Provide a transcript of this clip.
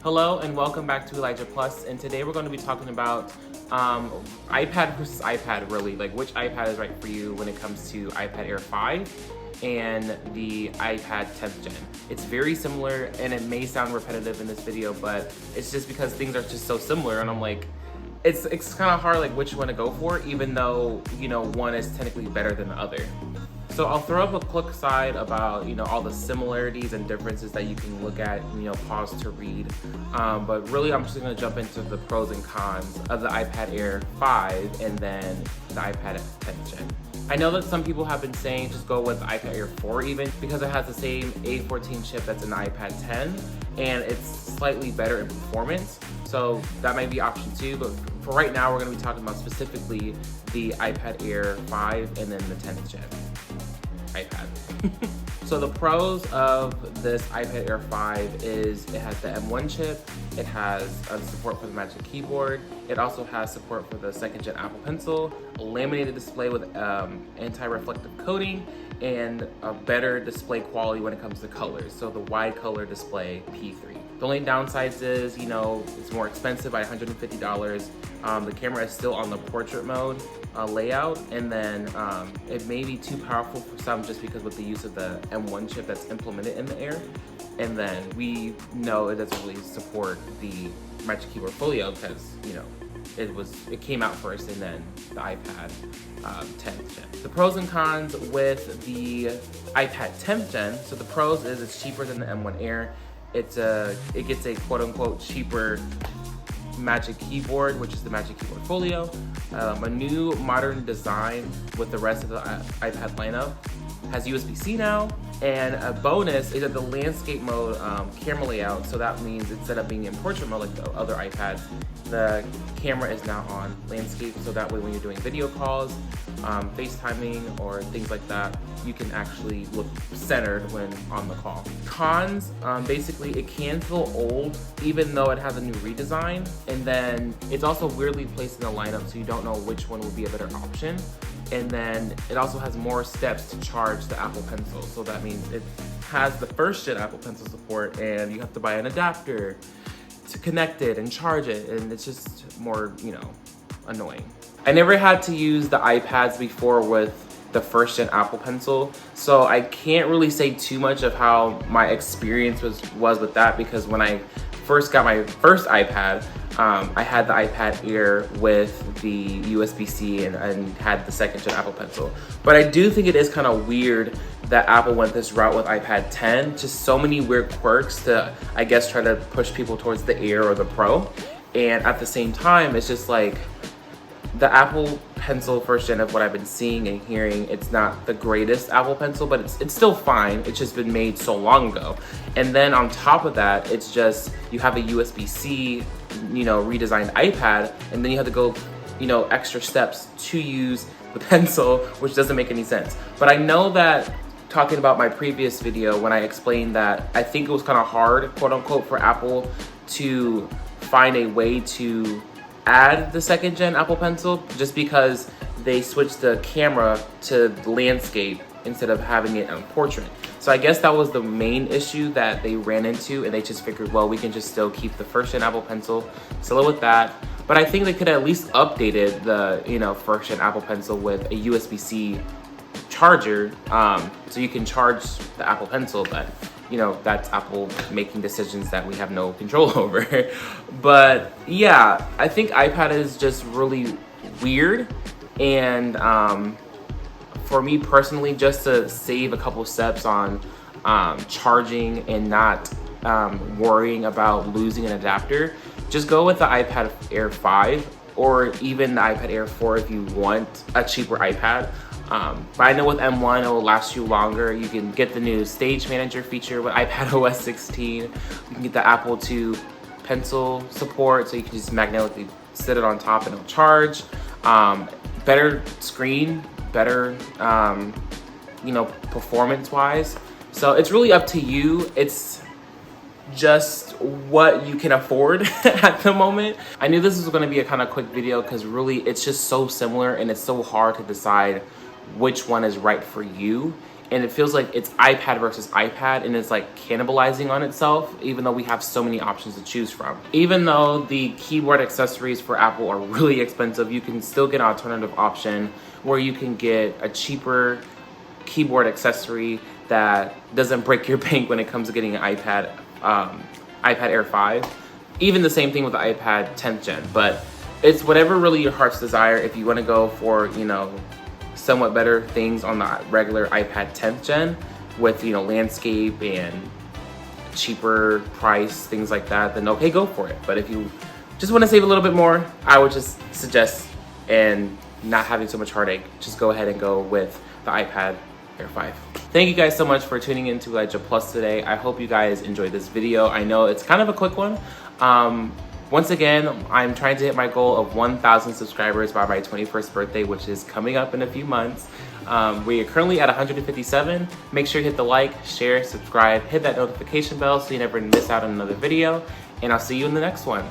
Hello and welcome back to Elijah Plus, and today we're going to be talking about iPad versus iPad, really, like which iPad is right for you when it comes to iPad Air 5 and the iPad 10th gen. It's very similar and it may sound repetitive in this video, but it's just because things are just so similar and I'm like, it's kind of hard like which one to go for, even though, you know, one is technically better than the other. So I'll throw up a quick side about, you know, all the similarities and differences that you can look at, you know, pause to read. But really I'm just gonna jump into the pros and cons of the iPad Air 5 and then the iPad 10th gen. I know that some people have been saying just go with the iPad Air 4 even because it has the same A14 chip that's in the iPad 10 and it's slightly better in performance. So that might be option 2, but for right now we're gonna be talking about specifically the iPad Air 5 and then the 10th gen iPad. So the pros of this iPad Air 5 is it has the M1 chip, it has support for the Magic Keyboard, it also has support for the 2nd gen Apple Pencil, a laminated display with anti-reflective coating, and a better display quality when it comes to colors, so the wide color display P3. The only downsides is, you know, it's more expensive by $150. The camera is still on the portrait mode layout, and then it may be too powerful for some just because with the use of the M1 chip that's implemented in the Air. And then we know it doesn't really support the Magic Keyboard Folio because, you know, it came out first and then the iPad 10th gen. The pros and cons with the iPad 10th gen. So the pros is it's cheaper than the M1 Air. It gets a quote unquote cheaper Magic Keyboard, which is the Magic Keyboard Folio, a new modern design with the rest of the iPad lineup, has USB-C now, and a bonus is that the landscape mode camera layout, so that means instead of being in portrait mode like the other iPads, the camera is now on landscape, so that way when you're doing video calls, FaceTiming, or things like that, you can actually look centered when on the call. Cons, basically it can feel old even though it has a new redesign, and then it's also weirdly placed in the lineup so you don't know which one would be a better option. And then it also has more steps to charge the Apple Pencil, so that means it has the 1st gen Apple Pencil support and you have to buy an adapter to connect it and charge it, and it's just more, you know, annoying. I never had to use the iPads before with the 1st gen Apple Pencil, so I can't really say too much of how my experience was with that, because when I first got my first iPad, I had the iPad Air with the USB-C and had the 2nd gen Apple Pencil. But I do think it is kind of weird that Apple went this route with iPad 10, just so many weird quirks to, I guess, try to push people towards the Air or the Pro. And at the same time, it's just like, the Apple Pencil 1st gen of what I've been seeing and hearing, it's not the greatest Apple Pencil, but it's still fine. It's just been made so long ago. And then on top of that, it's just, you have a USB-C, you know, redesigned iPad, and then you have to go, you know, extra steps to use the pencil, which doesn't make any sense. But I know that talking about my previous video when I explained that I think it was kind of hard, quote unquote, for Apple to find a way to add the 2nd gen Apple Pencil just because they switched the camera to landscape instead of having it on portrait. So I guess that was the main issue that they ran into, and they just figured, well, we can just still keep the 1st gen Apple Pencil, still with that. But I think they could at least updated the, you know, 1st gen Apple Pencil with a USB-C charger, so you can charge the Apple Pencil, but you know, that's Apple making decisions that we have no control over. But yeah, I think iPad is just really weird, and for me personally, just to save a couple steps on charging and not worrying about losing an adapter, just go with the iPad Air 5 or even the iPad Air 4 if you want a cheaper iPad. But I know with M1 it will last you longer. You can get the new Stage Manager feature with iPad OS 16. You can get the Apple II Pencil support, so you can just magnetically sit it on top and it'll charge. Better screen, better, you know, performance-wise. So it's really up to you. It's just what you can afford at the moment. I knew this was going to be a kind of quick video because really it's just so similar and it's so hard to decide which one is right for you. and it feels like it's iPad versus iPad, and it's like cannibalizing on itself, even though we have so many options to choose from. Even though the keyboard accessories for Apple are really expensive, you can still get an alternative option where you can get a cheaper keyboard accessory that doesn't break your bank when it comes to getting an iPad Air 5. Even the same thing with the iPad 10th gen, but it's whatever really your heart's desire. If you want to go for, you know, somewhat better things on the regular iPad 10th gen with, you know, landscape and cheaper price, things like that, then okay, go for it. But if you just want to save a little bit more, I would just suggest, and not having so much heartache, just go ahead and go with the iPad Air 5. Thank you guys so much for tuning into Elijah Plus today. I hope you guys enjoyed this video. I know it's kind of a quick one. Once again, I'm trying to hit my goal of 1,000 subscribers by my 21st birthday, which is coming up in a few months. We are currently at 157. Make sure you hit the like, share, subscribe, hit that notification bell so you never miss out on another video, and I'll see you in the next one.